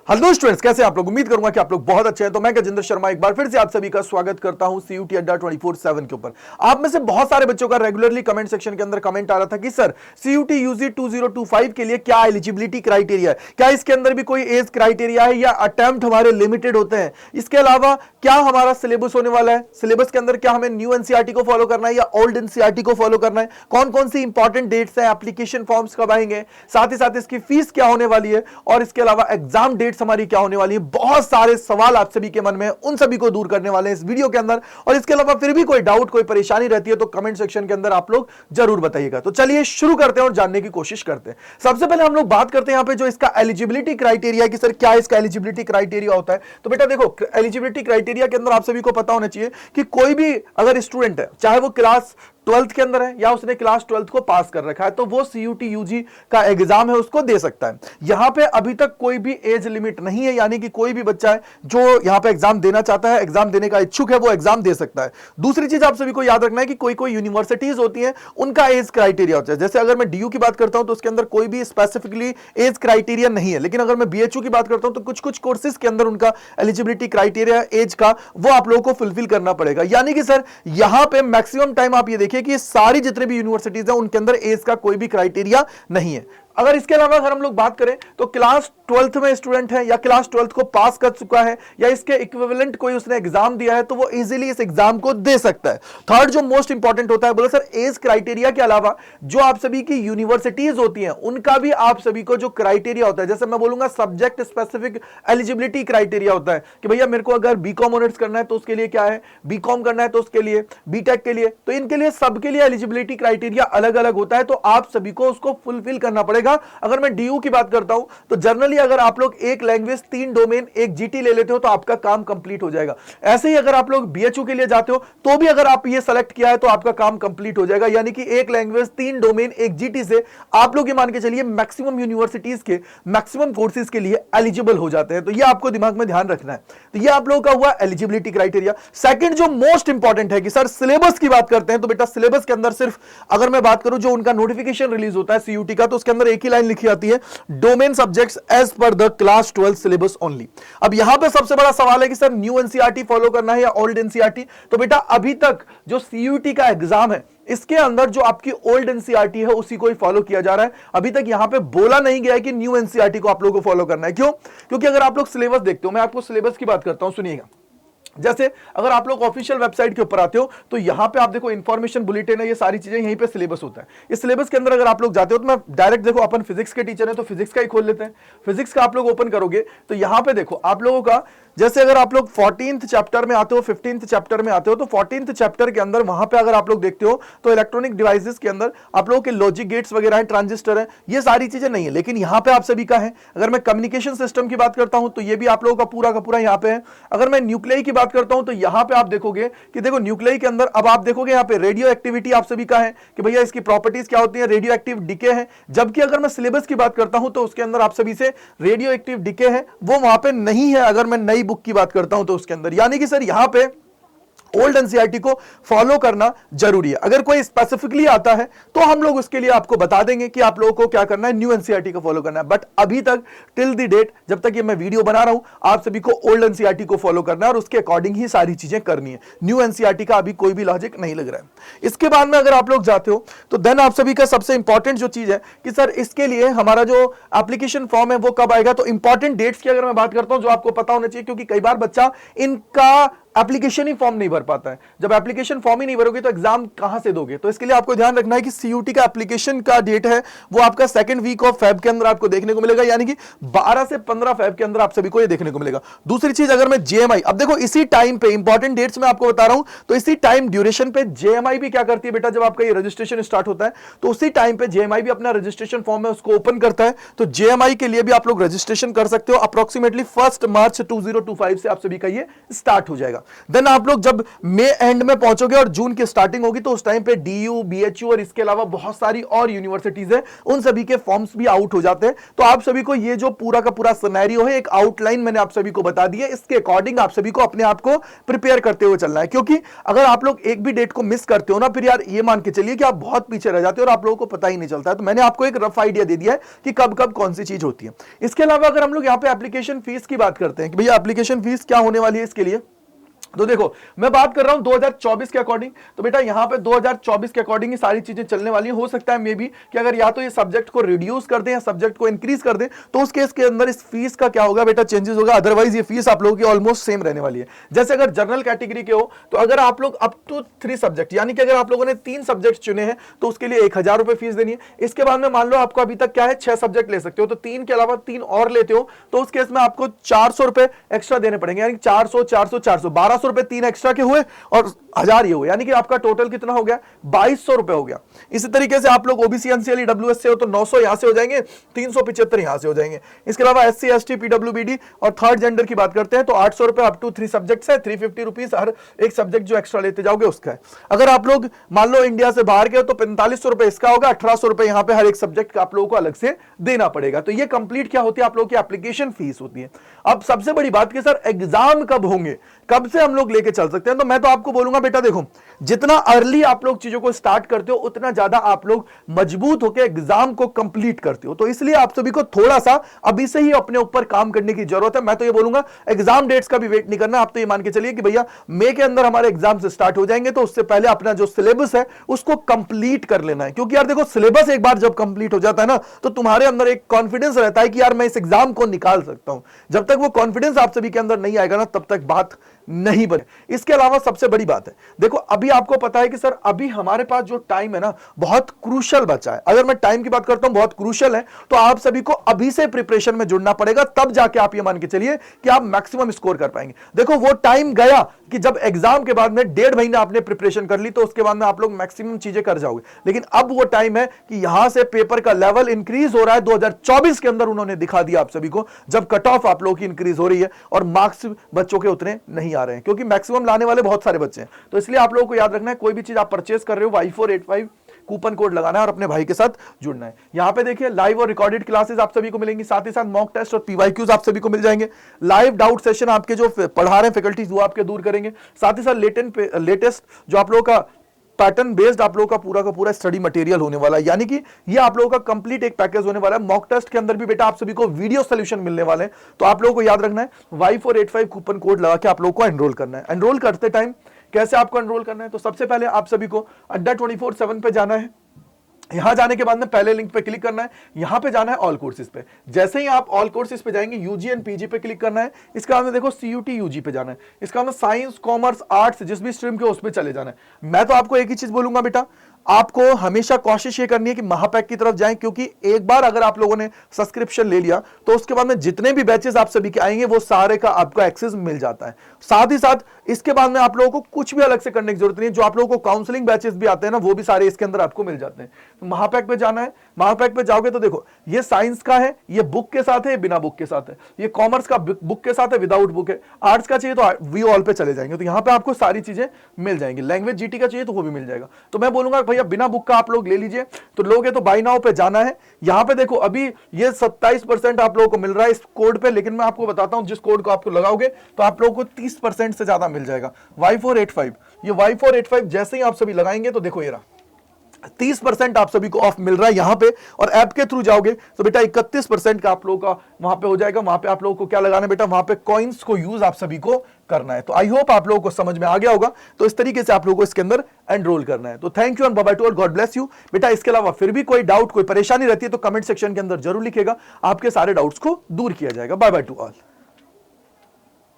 Hello students, कैसे आप लोग? उम्मीद करूंगा कि आप लोग बहुत अच्छे हैं। तो मैं गजेंद्र शर्मा एक बार फिर से आप सभी का स्वागत करता हूं सीयूटी अड्डा 24/7 के ऊपर। आप में से बहुत सारे बच्चों का रेगुलरली कमेंट सेक्शन के अंदर कमेंट आ रहा था कि सर सीयूटी यूजी 2025 के लिए क्या एलिजिबिलिटी क्राइटेरिया है, क्या इसके अंदर भी कोई एज क्राइटेरिया है या अटेम्प्ट हमारे लिमिटेड होते हैं। इसके अलावा क्या हमारा सिलेबस होने वाला है, सिलेबस के अंदर क्या हमें न्यू एनसीईआरटी को फॉलो करना है या ओल्ड एनसीईआरटी को फॉलो करना है, कौन कौन सी इंपॉर्टेंट डेट्स हैं, एप्लीकेशन फॉर्म्स कब आएंगे, साथ ही साथ इसकी फीस क्या होने वाली है और इसके अलावा एग्जाम डेट्स हमारी क्या होने वाली है। बहुत सारे सवाल आप सभी के मन में, उन सभी को दूर करने वाले हैं इस वीडियो के अंदर। और इसके अलावा फिर भी कोई डाउट, कोई परेशानी रहती है तो कमेंट सेक्शन के अंदर आप लोग जरूर बताइएगा। तो चलिए शुरू करते हैं और जानने की कोशिश करते हैं। सबसे पहले हम लोग बात करते हैं यहां पे जो इसका एलिजिबिलिटी क्राइटेरिया कि सर क्या इसका एलिजिबिलिटी क्राइटेरिया होता है। तो बेटा देखो, एलिजिबिलिटी क्राइटेरिया के अंदर आप सभी को पता होना चाहिए कि कोई भी अगर स्टूडेंट है, चाहे वो क्लास 12th के अंदर है या उसने क्लास 12th को पास कर रखा है, तो वो सीयूटी यूजी का एग्जाम है उसको दे सकता है। यहां पे अभी तक कोई भी एज लिमिट नहीं है, यानी कि कोई भी बच्चा है जो यहां पे एग्जाम देना चाहता है, एग्जाम देने का इच्छुक है, वो एग्जाम दे सकता है। दूसरी चीज आप सभी को याद रखना है कि कोई कोई यूनिवर्सिटीज होती हैं, उनका एज क्राइटेरिया होता है। जैसे अगर मैं डीयू की बात करता हूं तो उसके अंदर कोई भी स्पेसिफिकली एज क्राइटेरिया नहीं है, लेकिन अगर मैं बीएचयू की बात करता हूं तो कुछ कुछ कोर्सेज के अंदर उनका एलिजिबिलिटी क्राइटेरिया एज का वो आप लोगों को फुलफिल करना पड़ेगा। यानी कि सर यहां पे मैक्सिमम टाइम आप ये देखिए कि सारी जितने भी यूनिवर्सिटीज हैं उनके अंदर एज का कोई भी क्राइटेरिया नहीं है। अगर इसके अलावा अगर हम लोग बात करें तो क्लास 12th में स्टूडेंट है या क्लास 12th को पास कर चुका है या इसके इक्विवेलेंट कोई उसने एग्जाम दिया है तो वो इजीली इस एग्जाम को दे सकता है। थर्ड जो मोस्ट इंपॉर्टेंट होता है, बोला सर एज क्राइटेरिया के अलावा जो आप सभी की यूनिवर्सिटीज होती हैं उनका भी आप सभी को जो क्राइटेरिया होता है, जैसे मैं बोलूंगा सब्जेक्ट स्पेसिफिक एलिजिबिलिटी क्राइटेरिया होता है कि भैया मेरे को अगर बीकॉम ऑनर्स करना है तो उसके लिए क्या है, बीकॉम करना है तो उसके लिए, बीटेक के लिए, तो इनके लिए सबके लिए एलिजिबिलिटी क्राइटेरिया अलग अलग होता है। तो आप सभी को उसको फुलफिल करना पड़ेगा। अगर मैं डीयू की बात करता हूं तो जनरली अगर आप लोग एक लैंग्वेज 3 डोमेन एक जीटी ले लेते हो तो आपका काम कंप्लीट हो जाएगा। ऐसे ही अगर आप लोग बीएचयू के लिए जाते हो तो भी अगर आप ये सेलेक्ट किया है तो आपका काम कंप्लीट हो जाएगा। यानी कि एक लैंग्वेज 3 डोमेन एक जीटी से आप लोग ये मान के चलिए मैक्सिमम यूनिवर्सिटीज के मैक्सिमम कोर्सेज के लिए एलिजिबल हो जाते हैं। तो ये आपको दिमाग में ध्यान रखना है। तो ये आप लोगों का हुआ एलिजिबिलिटी क्राइटेरिया। सेकंड जो मोस्ट इंपॉर्टेंट है कि सर सिलेबस की बात करते हैं तो बेटा सिलेबस के अंदर सिर्फ अगर मैं बात करूं जो उनका नोटिफिकेशन रिलीज होता है सीयूटी का, तो उसके अंदर एक ही लाइन लिखी आती है, domain subjects as per the class 12 syllabus only. अब यहां पे सबसे बड़ा सवाल है कि सर न्यू एनसीईआरटी फॉलो करना है या ओल्ड एनसीईआरटी। तो बेटा अभी तक जो सीयूटी का एग्जाम है इसके अंदर जो आपकी ओल्ड एनसीईआरटी है उसी को ही फॉलो किया जा रहा है। अभी तक यहां पे बोला नहीं गया है कि न्यू एनसीईआरटी को आप लोगों को फॉलो करना है। क्यों? क्योंकि अगर आप लोग सिलेबस देखते हो, मैं आपको सिलेबस की बात करता हूं, सुनिएगा। जैसे अगर आप लोग ऑफिशियल वेबसाइट के ऊपर आते हो तो यहां पे आप देखो इंफॉर्मेशन बुलेटिन है, ये सारी चीजें यहीं पे सिलेबस होता है। इस सिलेबस के अंदर अगर आप लोग जाते हो तो मैं डायरेक्ट देखो, अपन फिजिक्स के टीचर हैं तो फिजिक्स का ही खोल लेते हैं। फिजिक्स का आप लोग ओपन करोगे तो यहां पे देखो आप लोगों का, जैसे अगर आप लोग 14th चैप्टर में आते हो, 15th चैप्टर में आते हो, तो 14th चैप्टर के अंदर वहां पे अगर आप लोग देखते हो तो इलेक्ट्रॉनिक डिवाइसेस के अंदर आप लोगों के लॉजिक गेट्स वगैरह हैं, ट्रांजिस्टर है, ये सारी चीजें नहीं है, लेकिन यहां पे आप सभी का है। अगर मैं कम्युनिकेशन सिस्टम की बात करता हूं तो ये भी आप लोगों का पूरा यहां पे है। अगर मैं न्यूक्लियाई की बात करता हूं तो यहां पे आप देखोगे कि देखो न्यूक्लियाई के अंदर अब आप देखोगे यहां पे रेडियो एक्टिविटी आप सभी का है कि भैया इसकी प्रॉपर्टीज क्या होती है, रेडियो एक्टिव डिके है। जबकि अगर मैं सिलेबस की बात करता हूं तो उसके अंदर आप सभी से रेडियो एक्टिव डिके है वो वहां पे नहीं है। अगर मैं नई बुक की बात करता हूं तो उसके अंदर, यानी कि सर यहां पे ओल्ड एनसीईआरटी को फॉलो करना जरूरी है। अगर कोई स्पेसिफिकली आता है तो हम लोग उसके लिए आपको बता देंगे कि आप लोगों को क्या करना है, न्यू एनसीईआरटी को फॉलो करना है। बट अभी तक टिल द डेट जब तक ये मैं वीडियो बना रहा हूं आप सभी को ओल्ड एनसीईआरटी को फॉलो करना है और उसके अकॉर्डिंग ही सारी चीजें करनी है। न्यू एनसीईआरटी का अभी कोई भी लॉजिक नहीं लग रहा है। इसके बाद में अगर आप लोग जाते हो तो देन आप सभी का सबसे इंपॉर्टेंट जो चीज है कि सर इसके लिए हमारा जो एप्लीकेशन फॉर्म है वो कब आएगा। तो इंपॉर्टेंट डेट्स की अगर मैं बात करता हूं जो आपको पता होना चाहिए, क्योंकि कई बार बच्चा इनका एप्लीकेशन ही फॉर्म नहीं भर पाता है। जब एप्लीकेशन फॉर्म ही नहीं भरोगे तो एग्जाम कहां से दोगे। तो इसके लिए आपको ध्यान रखना है कि सीयूटी का एप्लीकेशन का डेट है वो आपका सेकंड वीक ऑफ फेब के अंदर आपको देखने को मिलेगा, यानी कि 12 से 15 फेब के अंदर आप सभी को ये देखने को मिलेगा। दूसरी चीज अगर मैं जेएमआई, अब देखो इसी टाइम पे इंपॉर्टेंट डेट्स में आपको बता रहा हूं, तो इसी टाइम ड्यूरेशन पे जेएमआई भी क्या करती है बेटा, जब आपका ये रजिस्ट्रेशन स्टार्ट होता है तो उसी टाइम पे जेएमआई भी अपना रजिस्ट्रेशन फॉर्म है उसको ओपन करता है। तो जेएमआई के लिए भी आप लोग रजिस्ट्रेशन कर सकते हो। अप्रोक्सीमेटली 1 मार्च 2025 से आप सभी का ये स्टार्ट हो जाएगा। देन आप लोग जब मई एंड में पहुंचोगे और जून की स्टार्टिंग होगी तो उस टाइम पे डीयू, बीएचयू और इसके अलावा बहुत सारी और यूनिवर्सिटीज है, उन सभी के फॉर्म्स भी आउट हो जाते हैं। तो आप सभी को ये जो पूरा का पूरा सिनेरियो है, एक आउटलाइन मैंने आप सभी को बता दी है, इसके अकॉर्डिंग आप सभी को अपने आप को प्रिपेयर करते हुए चलना है। क्योंकि अगर आप लोग एक भी डेट को मिस करते हो ना, फिर यार ये मान के चलिए कि आप बहुत पीछे रह जाते हो और आप लोगों को पता ही नहीं चलता है। तो मैंने आपको एक रफ आइडिया दे दिया है कि कब कब कौन सी चीज होती है। इसके अलावा अगर हम लोग यहाँ पे एप्लीकेशन फीस की बात करते हैं कि भैया एप्लीकेशन फीस क्या होने वाली है इसके लिए, तो देखो मैं बात कर रहा हूं 2024 के अकॉर्डिंग। तो बेटा यहां पे 2024 के अकॉर्डिंग ही सारी चीजें चलने वाली हैं। हो सकता है मे बी कि अगर या तो ये सब्जेक्ट को रिड्यूस कर दें या सब्जेक्ट को इंक्रीज कर दें, तो उस केस के अंदर इस फीस का क्या होगा बेटा, चेंजेस होगा। अदरवाइज ये फीस आप लोगों की ऑलमोस्ट सेम रहने वाली है। जैसे अगर जनरल कैटेगरी के हो तो अगर आप लोग अप टू 3 सब्जेक्ट, यानी कि अगर आप लोगों ने 3 सब्जेक्ट चुने हैं तो उसके लिए 1000 रुपए फीस देनी है। इसके बाद में मान लो आपको अभी तक क्या है 6 सब्जेक्ट ले सकते हो, तो 3 के अलावा 3 और लेते हो तो उस केस में आपको 400 रुपए एक्स्ट्रा देने पड़ेंगे, यानी 400 400 400 1200 रुपए 3 एक्स्ट्रा हुए और 1000 ये हुए, यानी कि आपका टोटल कितना हो गया, 2200 रुपए हो गया। इसी तरीके से आप लोग ओबीसी एनसीएल डब्ल्यूएस से हो तो 900 यहां से हो जाएंगे, 375 यहां से हो जाएंगे। इसके अलावा एससी एसटी पीडब्ल्यूबीडी और थर्ड जेंडर की बात करते हैं तो 800 रुपए अप टू 3 सब्जेक्ट्स है, 350 रुपीस हर एक सब्जेक्ट जो एक्स्ट्रा लेते जाओगे उसका है। अगर आप लोग मान लो इंडिया से बाहर गए तो 4500 रुपए इसका होगा, 1800 रुपए यहां पे हर एक सब्जेक्ट का आप लोगों को अलग से देना पड़ेगा। तो ये कंप्लीट क्या होती है, आप लोगों की एप्लीकेशन फीस होती है। अब सबसे बड़ी बात कि सर एग्जाम कब होंगे, कब से हम लोग लेके चल सकते हैं, तो मैं तो आपको बोलूंगा बेटा देखो, जितना अर्ली आप लोग चीजों को स्टार्ट करते हो उतना ज्यादा आप लोग मजबूत होकर एग्जाम को कंप्लीट करते हो। तो इसलिए आप सभी को थोड़ा सा अभी से ही अपने ऊपर काम करने की जरूरत है। मैं तो ये बोलूंगा एग्जाम डेट्स का भी वेट नहीं करना। आप तो ये मान के चलिए कि भैया मई के अंदर हमारे एग्जाम स्टार्ट हो जाएंगे, तो उससे पहले अपना जो सिलेबस है उसको कंप्लीट कर लेना है। क्योंकि यार देखो सिलेबस एक बार जब कंप्लीट हो जाता है ना, तो तुम्हारे अंदर एक कॉन्फिडेंस रहता है कि यार मैं इस एग्जाम को निकाल सकता हूं। जब तक वो कॉन्फिडेंस आप सभी के अंदर नहीं आएगा ना, तब तक बात नहीं बने। इसके अलावा सबसे बड़ी बात है देखो, अभी आपको पता है कि सर अभी हमारे पास जो टाइम है ना बहुत क्रूशियल बचा है। अगर मैं टाइम की बात करता हूं बहुत क्रूशियल है, तो आप सभी को अभी से प्रिपरेशन में जुड़ना पड़ेगा, तब जाके आप ये मान के चलिए कि आप मैक्सिमम स्कोर कर पाएंगे। देखो वो टाइम गया कि जब एग्जाम के बाद में 1.5 महीना आपने प्रिपरेशन कर ली तो उसके बाद में आप लोग मैक्सिमम चीजें कर जाओगे। लेकिन अब वो टाइम है कि यहां से पेपर का लेवल इंक्रीज हो रहा है। 2024 के अंदर उन्होंने दिखा दिया आप सभी को, जब कट ऑफ आप लोगों की इंक्रीज हो रही है और मार्क्स बच्चों के उतने नहीं आ रहे हैं, क्योंकि मैक्सिमम लाने वाले बहुत सारे बच्चे हैं। तो इसलिए आप लोगों को याद रखना है, कोई भी चीज आप परचेस कर रहे हो Y485 कूपन कोड लगाना है और अपने भाई के साथ जुड़ना है। यहां पे देखिए लाइव और रिकॉर्डेड क्लासेस आप सभी को मिलेंगी, साथ ही साथ मॉक टेस्ट और पीवाईक्यूज आप सभी को मिल जाएंगे। लाइव डाउट सेशन आपके जो पढ़ा रहे हैं फैकल्टीज वो आपके दूर करेंगे। साथ ही साथ लेटेस्ट जो आप लोगों का पैटर्न बेस्ड आप लोगों का पूरा स्टडी मटेरियल होने वाला है, यानी कि ये आप लोगों का कंप्लीट एक पैकेज होने वाला है। मॉक टेस्ट के अंदर भी बेटा आप सभी को वीडियो सोल्यूशन मिलने वाले हैं। तो आप लोगों को याद रखना है Y485 कूपन कोड लगा के आप लोगों को एनरोल करना है। एनरोल करते टाइम कैसे आपको एनरोल करना है, तो सबसे पहले आप सभी को अड्डा 24/7 पे जाना है। यहां जाने के बाद में पहले लिंक पे क्लिक करना है, यहां पे जाना है ऑल कोर्सेज पे। जैसे ही आप ऑल कोर्सेज पे जाएंगे यूजी एंड पीजी पे क्लिक करना है। इसके बाद में देखो सीयूटी यूजी पे जाना है। इसका मतलब साइंस कॉमर्स आर्ट्स जिस भी स्ट्रीम के उस पे चले जाना है। मैं तो आपको एक ही चीज बोलूंगा बेटा, आपको हमेशा कोशिश ये करनी है कि महापैक की तरफ जाएं, क्योंकि एक बार अगर आप लोगों ने सब्सक्रिप्शन ले लिया तो उसके बाद में जितने भी बैचेस आप सभी के आएंगे वो सारे का आपको एक्सेस मिल जाता है। साथ ही साथ इसके बाद में आप लोगों को कुछ भी अलग से करने की जरूरत नहीं है। जो आप लोगों को काउंसलिंग बैचेस भी आते हैं ना, वो भी सारे इसके अंदर आपको मिल जाते हैं। तो महापैक पे जाना है। महापैक पे जाओगे तो देखो ये साइंस का है, ये बुक के साथ है, बिना बुक के साथ है। ये कॉमर्स का बुक के साथ है, विदाउट बुक है। आर्ट्स का चाहिए तो वी ऑल पे चले जाएंगे, तो यहाँ पे आपको सारी चीजें मिल जाएंगी। लैंग्वेज जीटी का चाहिए तो वो भी मिल जाएगा। तो मैं बोलूंगा भैया बिना बुक का आप लोग ले लीजिए। तो लोगे तो बाय नाउ पे जाना है। यहां पे देखो अभी ये 27% आप लोगों को मिल रहा है इस कोड पे, लेकिन मैं आपको बताता हूं जिस कोड को आपको लगाओगे तो आप लोगों को 30% से ज्यादा मिल जाएगा। Y485, ये Y485 जैसे ही आप सभी लगाएंगे तो देखो ये रहा 30% आप सभी को ऑफ मिल रहा है यहां पे। और ऐप के थ्रू जाओगे तो बेटा 31% का आप लोगों का वहां पे हो जाएगा। वहां पे आप लोगों को क्या लगाना है बेटा, वहां पे कॉइन्स को यूज आप सभी को करना है। तो आई होप आप लोगों को समझ में आ गया होगा। तो इस तरीके से आप लोगों को इसके अंदर एनरोल करना है। तो thank you and bye bye to all, God bless you बेटा। इसके अलावा फिर भी कोई डाउट कोई परेशानी रहती है तो कमेंट सेक्शन के अंदर जरूर लिखेगा, आपके सारे डाउट्स को दूर किया जाएगा। Bye bye to all.